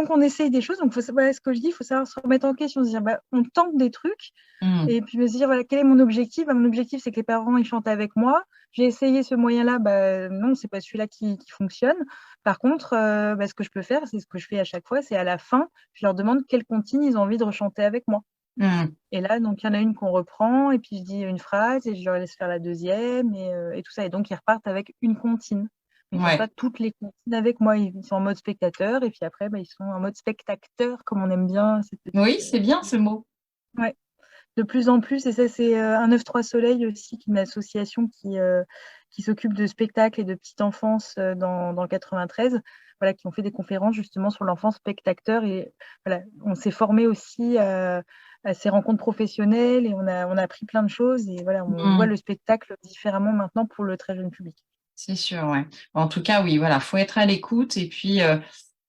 on essaye des choses, donc faut sa voilà ce que je dis, il faut savoir se remettre en question, se dire: «Bah, on tente des trucs» Mmh. et puis me dire: «Voilà, quel est mon objectif?» Bah, mon objectif, c'est que les parents, ils chantent avec moi. J'ai essayé ce moyen-là, bah, non, c'est pas celui-là qui fonctionne. Par contre, bah, ce que je peux faire, c'est ce que je fais à chaque fois, c'est à la fin, je leur demande quelle comptine ils ont envie de rechanter avec moi Mmh. et là, donc il y en a une qu'on reprend et puis je dis une phrase et je leur laisse faire la deuxième et tout ça et donc ils repartent avec une comptine. Mais ils chantent pas Ouais. toutes les comptines avec moi, ils sont en mode spectateur et puis après, bah, ils sont en mode spectacteur comme on aime bien cette petite, Oui, c'est bien ce mot. ouais, de plus en plus et ça c'est, un 9-3 Soleil aussi qui est une association qui s'occupe de spectacles et de petite enfance, dans le 93, voilà, qui ont fait des conférences justement sur l'enfant spectateur et voilà, on s'est formés aussi, à ces rencontres professionnelles et on a appris plein de choses et voilà, on voit Mmh. le spectacle différemment maintenant pour le très jeune public. C'est sûr, ouais. En tout cas, oui, voilà, faut être à l'écoute et puis,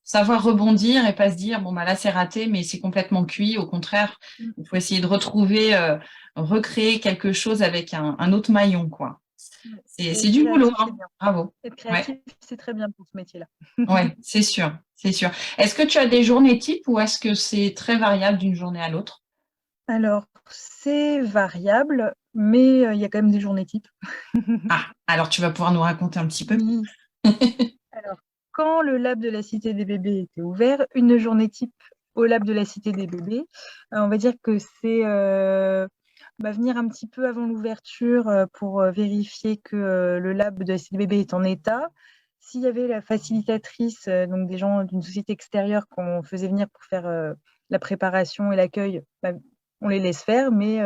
savoir rebondir et pas se dire: «Bon, bah, là, c'est raté, mais c'est complètement cuit». Au contraire, Mmh. il faut essayer de retrouver, recréer quelque chose avec un autre maillon, quoi. Ouais et C'est être du boulot, créatif, c'est hein. bien. Bravo. Être Ouais, créatif, c'est très bien pour ce métier-là. ouais, c'est sûr, c'est sûr. Est-ce que tu as des journées types ou est-ce que c'est très variable d'une journée à l'autre? Alors, c'est variable, mais il y a quand même des journées types. Ah, alors tu vas pouvoir nous raconter un petit peu? Oui, alors quand le lab de la Cité des bébés était ouvert, une journée type au lab de la Cité des bébés, on va dire que c'est, bah, venir un petit peu avant l'ouverture, pour, vérifier que, le lab de la Cité des bébés est en état. S'il y avait la facilitatrice, donc des gens d'une société extérieure qu'on faisait venir pour faire, la préparation et l'accueil, bah, on les laisse faire, mais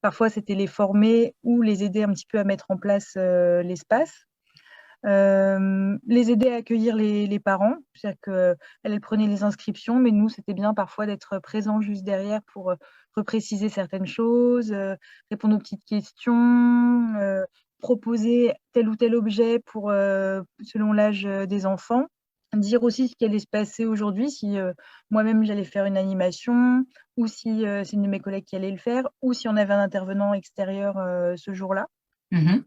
parfois c'était les former ou les aider un petit peu à mettre en place, l'espace. Les aider à accueillir les parents, c'est-à-dire qu'elle, elle prenait les inscriptions, mais nous, c'était bien parfois d'être présents juste derrière pour, repréciser certaines choses, répondre aux petites questions, proposer tel ou tel objet pour, selon l'âge, des enfants. Dire aussi ce qui allait se passer aujourd'hui, si, moi-même j'allais faire une animation ou si, c'est une de mes collègues qui allait le faire ou si on avait un intervenant extérieur, ce jour-là. Mmh.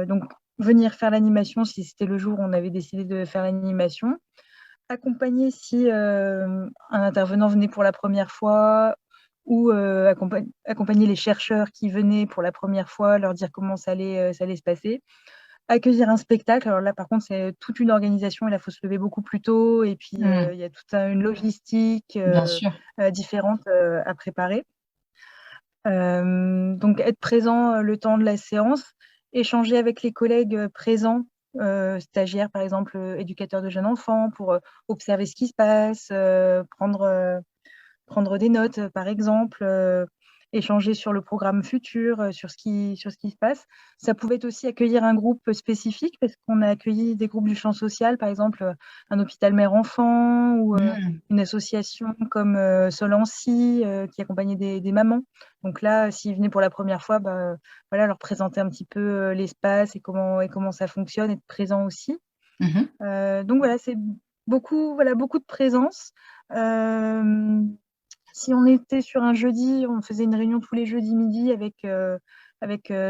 Donc venir faire l'animation si c'était le jour où on avait décidé de faire l'animation. Accompagner si, un intervenant venait pour la première fois ou, accompagner les chercheurs qui venaient pour la première fois, leur dire comment ça allait se passer. Accueillir un spectacle, alors là par contre c'est toute une organisation et là, il faut se lever beaucoup plus tôt et puis, Mmh. il y a toute un une logistique, Bien sûr. différente, à préparer. Donc être présent, le temps de la séance, échanger avec les collègues, présents, stagiaires par exemple, éducateurs de jeunes enfants pour, observer ce qui se passe, prendre des notes, par exemple, échanger sur le programme futur, sur ce qui se passe. Ça pouvait être aussi accueillir un groupe, spécifique parce qu'on a accueilli des groupes du champ social, par exemple, un hôpital mère-enfant ou, Mmh. une association comme, Solancy, qui accompagnait des mamans. Donc là, s'ils venaient pour la première fois, bah, voilà, leur présenter un petit peu, l'espace et comment ça fonctionne, être présent aussi. Mmh. Donc voilà, c'est beaucoup de présence. Hem Si on était sur un jeudi, on faisait une réunion tous les jeudis midi avec,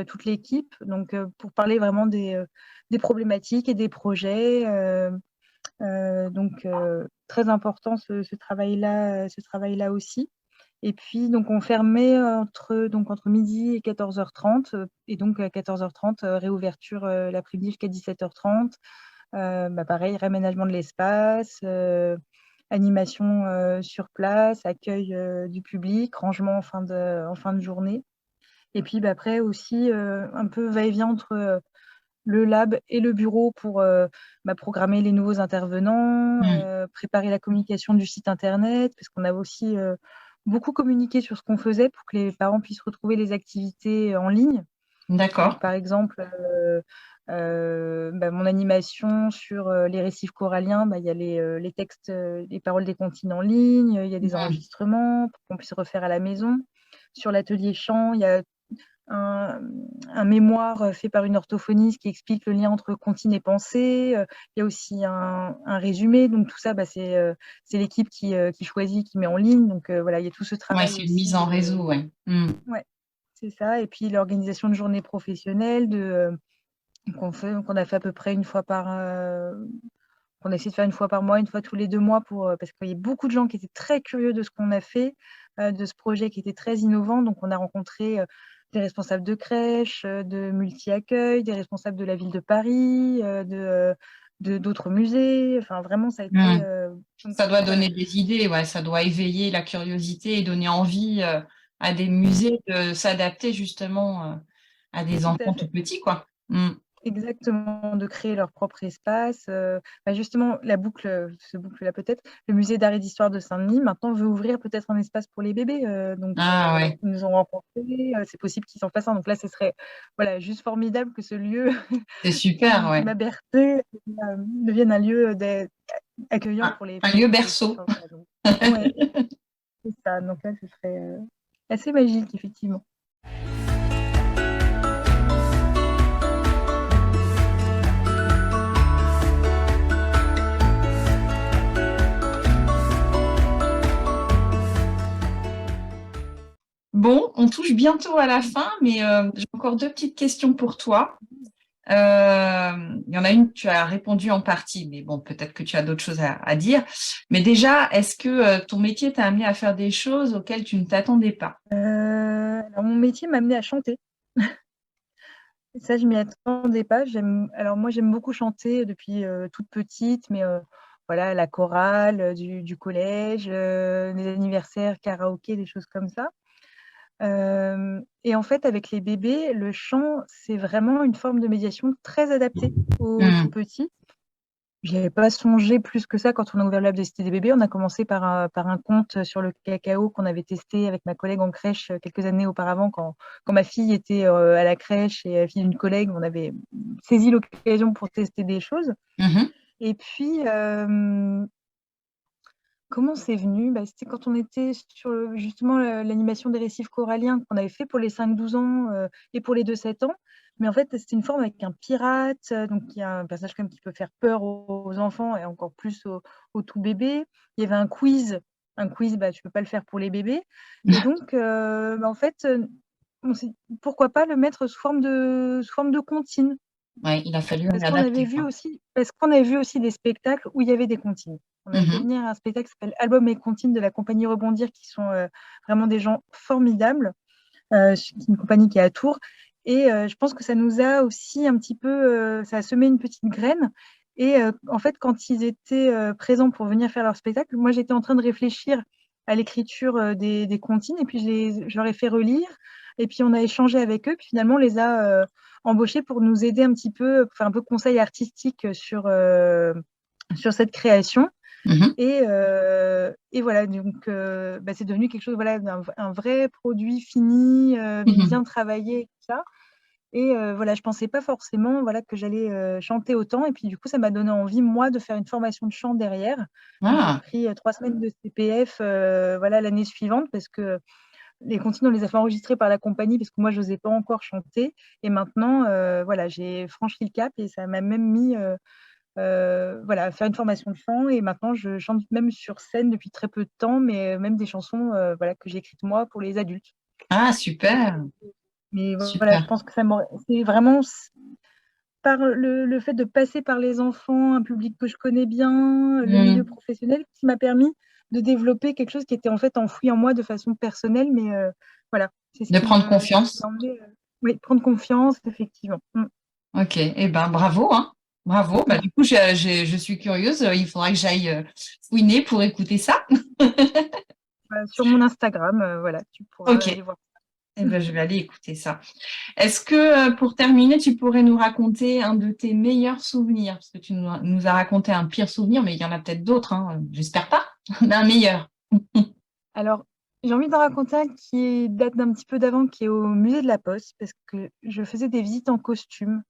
toute l'équipe, donc pour parler vraiment des problématiques et des projets, donc très important ce travail-là aussi Et puis, donc, on fermait entre midi et 14h30. Et donc, à 14h30, réouverture l'après-midi jusqu'à 17h30. Pareil, réaménagement de l'espace, animation sur place, accueil du public, rangement en fin de journée. Et puis après aussi, un peu va-et-vient entre le lab et le bureau pour programmer les nouveaux intervenants, Mm. préparer la communication du site internet, parce qu'on a aussi beaucoup communiqué sur ce qu'on faisait pour que les parents puissent retrouver les activités en ligne. Donc, D'accord. par exemple, mon animation sur les récifs coralliens, il y a les textes, les paroles des comptines en ligne, il y a des Mm. enregistrements pour qu'on puisse refaire à la maison. Sur l'atelier chant, il y a un, un mémoire fait par une orthophoniste qui explique le lien entre comptine et pensée. Il y a aussi un résumé. Donc, tout ça, c'est l'équipe qui choisit, qui met en ligne. Donc, voilà, il y a tout ce Ouais, travail c'est une aussi mise en de. réseau, ouais. Mm. Ouais, c'est ça. Et puis, l'organisation de journées professionnelles, qu'on a fait à peu près une fois qu'on a essayé de faire une fois par mois, une fois tous les 2 mois, parce qu'il y a beaucoup de gens qui étaient très curieux de ce qu'on a fait, de ce projet qui était très innovant. Donc, on a rencontré des responsables de crèches, de multi-accueil, des responsables de la ville de Paris, d'autres musées. Enfin, vraiment, ça a été. Mm. Ça doit Voilà, donner des idées, ouais, ça doit éveiller la curiosité et donner envie à des musées de s'adapter justement à des tout à enfants tout fait. petits, quoi. Mm. Exactement, de créer leur propre espace. Justement, ce boucle-là peut-être, le musée d'art et d'histoire de Saint-Denis, maintenant veut ouvrir peut-être un espace pour les bébés. Ah ouais, Ils nous ont rencontrés, c'est possible qu'ils en fassent un. Donc là, ce serait voilà, juste formidable que ce lieu c'est super, qui ouais. m'a bercé devienne un lieu accueillant Un pour les lieu petits. berceau. Enfin, voilà, donc, ouais, c'est ça. Donc là, ce serait assez magique, effectivement. Bon, on touche bientôt à la fin, mais j'ai encore deux petites questions pour toi. Il y en a une, tu as répondu en partie, mais bon, peut-être que tu as d'autres choses à dire. Mais déjà, est-ce que ton métier t'a amené à faire des choses auxquelles tu ne t'attendais pas? Alors, mon métier m'a amené à chanter. Ça, je m'y attendais pas. Alors moi, j'aime beaucoup chanter depuis toute petite, mais voilà, la chorale du collège, des anniversaires, karaoké, des choses comme ça. Et en fait, avec les bébés, le chant, c'est vraiment une forme de médiation très adaptée aux tout Hmm. petits. J'y avais pas songé plus que ça quand on a ouvert le lab des Cités des bébés. On a commencé par un conte sur le cacao qu'on avait testé avec ma collègue en crèche quelques années auparavant, quand ma fille était à la crèche et la fille d'une collègue. On avait saisi l'occasion pour tester des choses. Mhm. Et puis, comment c'est venu? C'était quand on était sur justement l'animation des récifs coralliens qu'on avait fait pour les 5-12 ans et pour les 2-7 ans. Mais en fait, c'était une forme avec un pirate, donc il y a un personnage quand même qui peut faire peur aux enfants et encore plus aux tout bébés. Il y avait un quiz. Un quiz, tu peux pas le faire pour les bébés. Et donc, en fait, on s'est dit, pourquoi pas le mettre sous forme de comptine? Ouais, il a fallu adapter, quoi. Parce qu'on avait vu aussi des spectacles où il y avait des comptines. On avait fait Mhm. venir un spectacle qui s'appelle Album et comptines de la compagnie Rebondir, qui sont vraiment des gens formidables. C'est une compagnie qui est à Tours. Et je pense que ça nous a aussi un petit peu, ça a semé une petite graine. Et en fait, quand ils étaient présents pour venir faire leur spectacle, moi j'étais en train de réfléchir à l'écriture des comptines, et puis je leur ai fait relire. Et puis on a échangé avec eux, puis finalement on les a embauchés pour nous aider un petit peu, pour faire un peu conseil artistique sur cette création. Mhm. Et voilà, donc c'est devenu quelque chose, voilà, un vrai produit fini, bien Mhm. travaillé, et tout ça. Et voilà, je pensais pas forcément, voilà, que j'allais chanter autant. Et puis du coup, ça m'a donné envie, moi, de faire une formation de chant derrière. Donc j'ai Ah, pris 3 semaines de CPF, voilà, l'année suivante, parce que les comptines, on les a fait enregistrer par la compagnie, parce que moi, je n'osais pas encore chanter. Et maintenant, voilà, j'ai franchi le cap, et ça m'a même mis voilà, faire une formation de chant. Et maintenant, je chante même sur scène depuis très peu de temps, mais même des chansons voilà, que j'ai écrites moi pour les adultes. ah, super, Mais voilà, je super. pense que c'est vraiment par le fait de passer par les enfants, un public que je connais bien, le milieu Hmm. professionnel, qui m'a permis de développer quelque chose qui était en fait enfoui en moi de façon personnelle, mais voilà, c'est ce De prendre qui confiance. m'a emmené. Oui, prendre confiance, effectivement. Ok, eh ben bravo, hein. Bravo. Bah, du coup, je suis curieuse. Il faudra que j'aille fouiner pour écouter ça. Sur mon Instagram, voilà, tu pourras Ok, aller voir. eh ben, je vais aller écouter ça. Est-ce que, pour terminer, tu pourrais nous raconter un de tes meilleurs souvenirs? Parce que tu nous as raconté un pire souvenir, mais il y en a peut-être d'autres, hein. J'espère pas, mais un meilleur. Alors, j'ai envie d'en raconter un qui date d'un petit peu d'avant, qui est au musée de la Poste, parce que je faisais des visites en costume.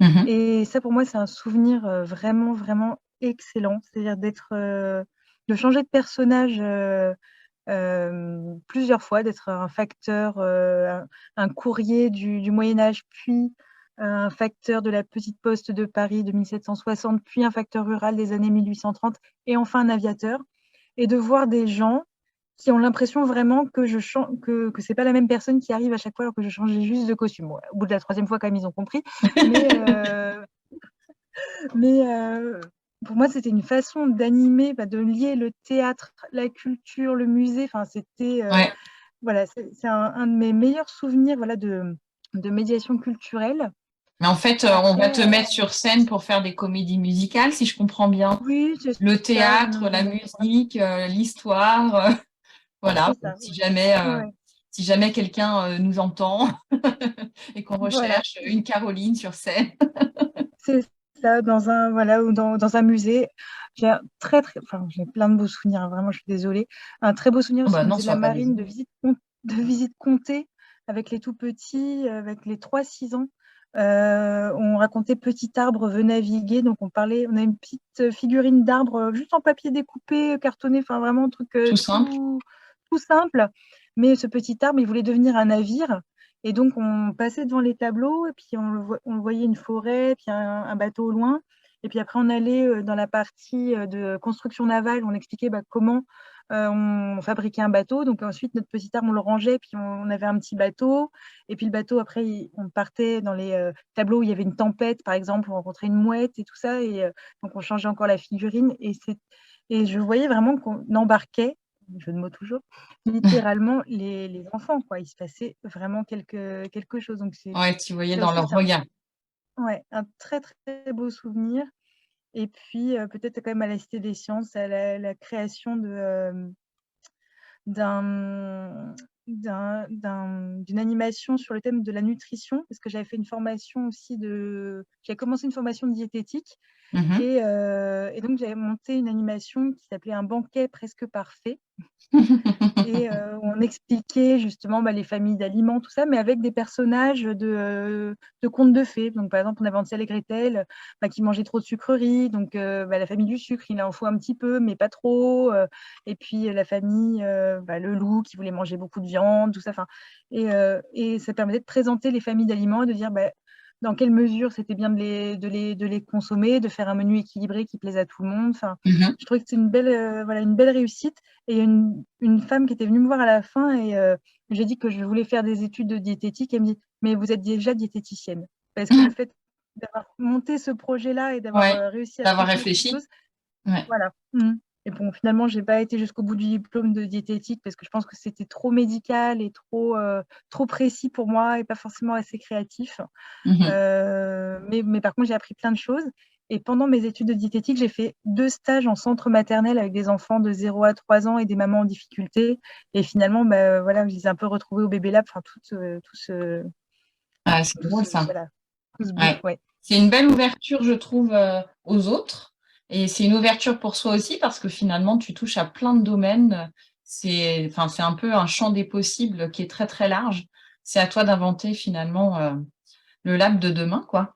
Mhm. Et ça, pour moi, c'est un souvenir vraiment, vraiment excellent. C'est-à-dire de changer de personnage plusieurs fois, d'être un facteur, un courrier du Moyen Âge, puis un facteur de la petite poste de Paris de 1760, puis un facteur rural des années 1830, et enfin un aviateur. Et de voir des gens qui ont l'impression vraiment que que c'est pas la même personne qui arrive à chaque fois alors que je changeais juste de costume. Bon, au bout de la troisième fois, quand même, ils ont compris. Mais, mais pour moi, c'était une façon d'animer, de lier le théâtre, la culture, le musée. Enfin, c'était Ouais. voilà, c'est un de mes meilleurs souvenirs, voilà, de médiation culturelle. Mais en fait, on va Après, te mettre sur scène pour faire des comédies musicales, si je comprends bien. oui, c'est Le ça, théâtre, la musique, l'histoire, voilà. c'est ça. Si jamais, Ouais, ouais. si jamais quelqu'un nous entend et qu'on Voilà, recherche une Caroline sur scène. c'est ça, voilà, ou dans un musée. J'ai plein de beaux souvenirs, hein, vraiment, je suis désolée. Un très beau souvenir Oh aussi bah au non, musée de la sois pas Marine, désolée. de visite comptée avec les tout petits, avec les 3-6 ans. On racontait Petit arbre veut naviguer, donc on a une petite figurine d'arbre juste en papier découpé, cartonné, enfin vraiment un truc Tout simple. tout simple. Mais ce petit arbre, il voulait devenir un navire. Et donc, on passait devant les tableaux, et puis on voyait une forêt, puis un bateau au loin. Et puis après, on allait dans la partie de construction navale, on expliquait comment on fabriquait un bateau. Donc ensuite, notre petit arbre, on le rangeait, puis on avait un petit bateau. Et puis le bateau, après, on partait dans les tableaux où il y avait une tempête, par exemple, on rencontrait une mouette et tout ça. Et donc, on changeait encore la figurine. Et je voyais vraiment qu'on embarquait, jeu de mots toujours, littéralement les enfants, quoi. Il se passait vraiment quelque chose. Donc, Ouais, tu voyais ça dans aussi, leur regard. ouais, un très, très beau souvenir. Et puis, peut-être quand même à la Cité des Sciences, à la création d'un, d'une animation sur le thème de la nutrition, parce que j'avais fait une formation aussi j'avais commencé une formation de diététique. Mhm. Et donc, j'avais monté une animation qui s'appelait Un banquet presque parfait. Et où on expliquait justement les familles d'aliments, tout ça, mais avec des personnages de contes de fées. Donc, par exemple, on avait Hansel et Gretel qui mangeaient trop de sucreries. Donc, la famille du sucre, il en faut un petit peu, mais pas trop. Et puis, la famille, le loup qui voulait manger beaucoup de viande, tout ça. Et ça permettait de présenter les familles d'aliments et de dire dans quelle mesure c'était bien de les consommer, de faire un menu équilibré qui plaise à tout le monde. Enfin, Mhm. je trouvais que c'est une belle réussite. Et il y a une femme qui était venue me voir à la fin et j'ai dit que je voulais faire des études de diététique. Elle me dit, mais vous êtes déjà diététicienne. Parce que le fait d'avoir monté ce projet-là et d'avoir Ouais, réussi à d'avoir transmettre quelque réfléchi. chose, Ouais. voilà. Et bon, finalement, j'ai pas été jusqu'au bout du diplôme de diététique parce que je pense que c'était trop médical et trop précis pour moi et pas forcément assez créatif. Mhm. Mais par contre, j'ai appris plein de choses. Et pendant mes études de diététique, j'ai fait 2 stages en centre maternel avec des enfants de 0 à 3 ans et des mamans en difficulté. Et finalement, voilà, je les ai un peu retrouvés au Bébé Lab, enfin, Ah, c'est drôle ça. voilà, tout ce bout. Ouais. Ouais. C'est une belle ouverture, je trouve, aux autres. Et c'est une ouverture pour soi aussi parce que finalement, tu touches à plein de domaines. Enfin, c'est un peu un champ des possibles qui est très, très large. C'est à toi d'inventer finalement le lab de demain, quoi.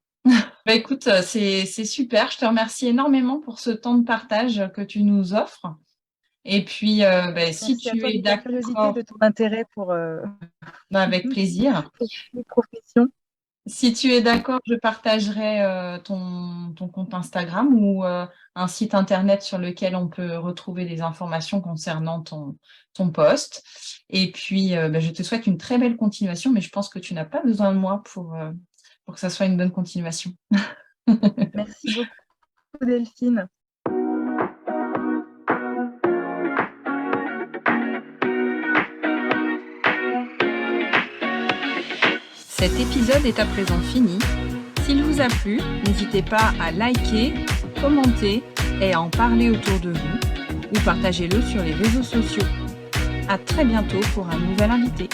Bah, écoute, c'est super. Je te remercie énormément pour ce temps de partage que tu nous offres. Et puis, si Merci à tu toi es de ta curiosité, d'accord, de ton intérêt pour, bah, avec plaisir. pour les professions. Si tu es d'accord, je partagerai ton compte Instagram ou un site internet sur lequel on peut retrouver des informations concernant ton poste. Et puis, je te souhaite une très belle continuation, mais je pense que tu n'as pas besoin de moi pour que ça soit une bonne continuation. Merci beaucoup, Delphine. Cet épisode est à présent fini. S'il vous a plu, n'hésitez pas à liker, commenter et à en parler autour de vous ou partagez-le sur les réseaux sociaux. À très bientôt pour un nouvel invité.